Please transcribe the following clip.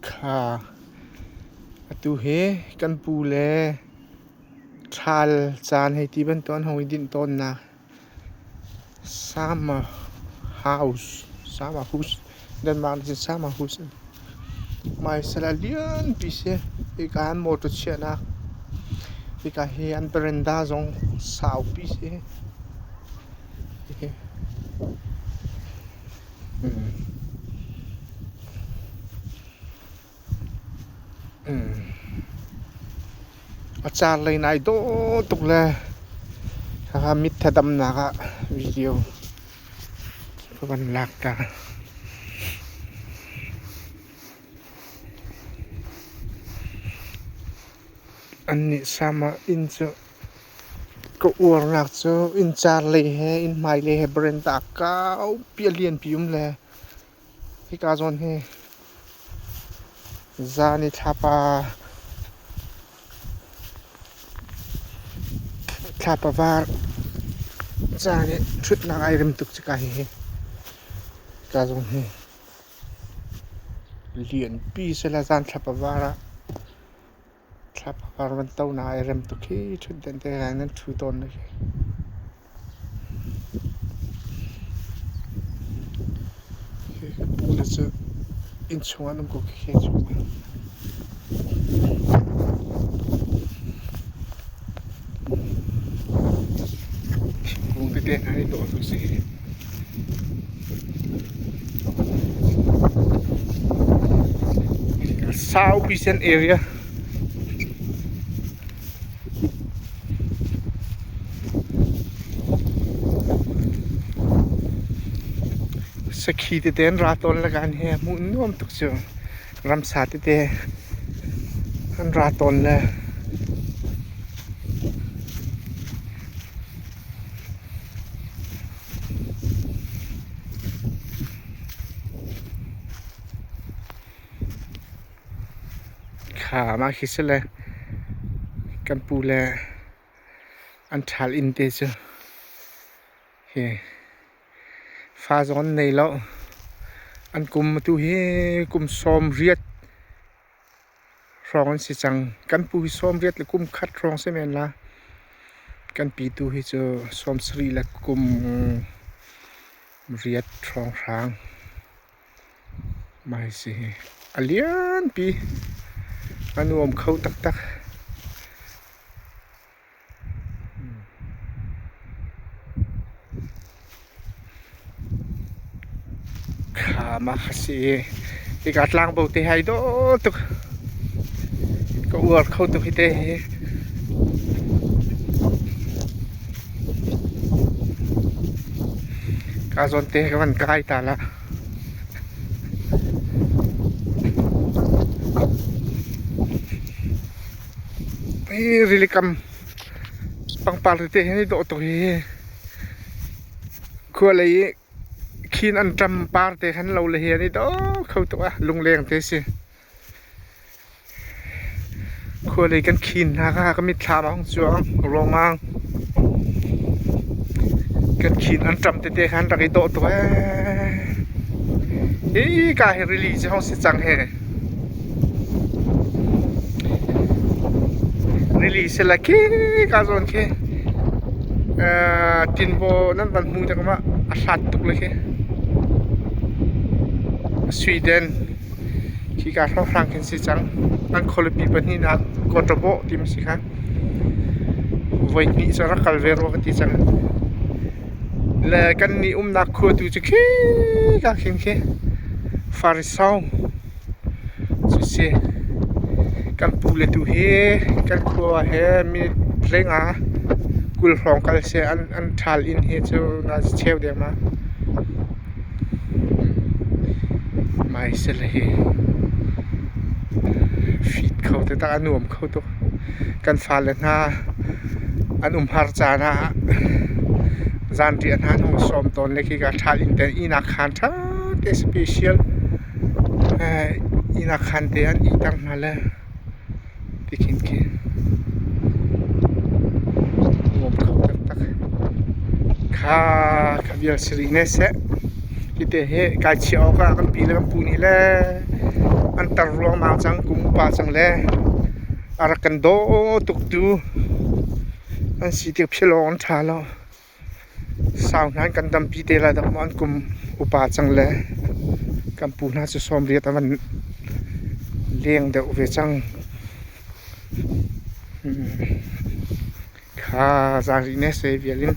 ค่ะtu he kan pu le thal chan he ti ban ton hoi din ton na sama house dan man je sama house mai salalian pise ikan motor chena ika he an berenda zong sau piseอาจารย์เลยนายโตตุกเลยค่ะมิตรดำนาค่ะวิดีโอวันหลักกันอันนี้สามารถอินจะก็อวดหลักจะอินจารเลยเฮอินไม่เลยเฮเบรนตากก้าวเปียเลียนพิมเลยที่กาจอนเฮจานิทับวาจานิชุดนางไอริมตุกจะกาเฮกาจอนเฮเลียนปีเสลาจานทับวาระวันเต้านายเริ่มตุกที่ชุดเด่นแต่ไรนั้นชูต้นเลยปูน่าจะอินชวนน้ำกุกเขียชูปูติดเด่นให้ตัวสุดสิSouth areaสกีติเต้นราตอนละกันเฮมุนน่วมตุกเสือรำสาติเต้อันราตอนละขามาคิดเลยกันปูแลอันทาลอินเตเจเฮฟ้าร้อนในแล้วอันกุมมาตูเฮกุมซ้อมเรียดร้องสิจังกันปูซ้อมเรียดและกุมคัดร้องเสมนละกันปีตูเฮจะซ้อมสรีและกุมเรียดร้องรางไม่สิอเลียนปีอันนวมเขาตักขามาสิอีกาตลางบุตรให้ดูตุกก็อวดเขาตุกให้เตะกาจนเตะกันใกล้ตาละริลิกัมปังปาร์เตะให้ดูตัวเองควรเลยขีนอันจำปาร์เตะขันเราเลยเฮนี่ดูเขาตัวลุงเลี้ยงเตะสิควรเลยกันขีนนะคะก็มีทาบังจวงรองมังกันขีนอันจำเตะขันตะกี้ดูตัวกาเฮริลีจะห้องสิจังเฮrelease la ke kazon ke tinbo nan ban mu ta kama asat tuk le ke Sweden ki ka thang ken si chang an kholipi ban ni na kotobo tim si kha voi ni sara kalvero ka ti chang la kan ni na khu tu chi ke ka khen ke farisau su seกันปูเลตูเฮกันครัวเฮมีเพลงกุลฟองกันเสียอันทาลอินเฮเจ้าน่าจะเชี่ยวเดียวมาไม่เสร็จเลยฟีดเขาแต่ตั้งอันนุ่มเขาตัวกันฟาเลน่าอันฮาร์จานะจานที่อันนั้นของสมตนเล็กกับทาลอินแต่อินาคันท่าเดสเปเชียลอินาคันเตียนอีตั้งมาเลยที่กินรวมเขาตักข้าเบียร์สรีเนสที่เตะกายเชียวกันปีแล้วกันปูนี่แหละ อันตรวงมาจังกุมปาจังแลอารักันโดตุกตูอันสิเตียพลอนทาลสาวงานกันดำปีเตลาดักมันกุมอุปาจังแลกัมพูน่าจะซ้อมเรียตะวันเลี้ยงเดอเวจังข้าจารีเนเซเวียลิน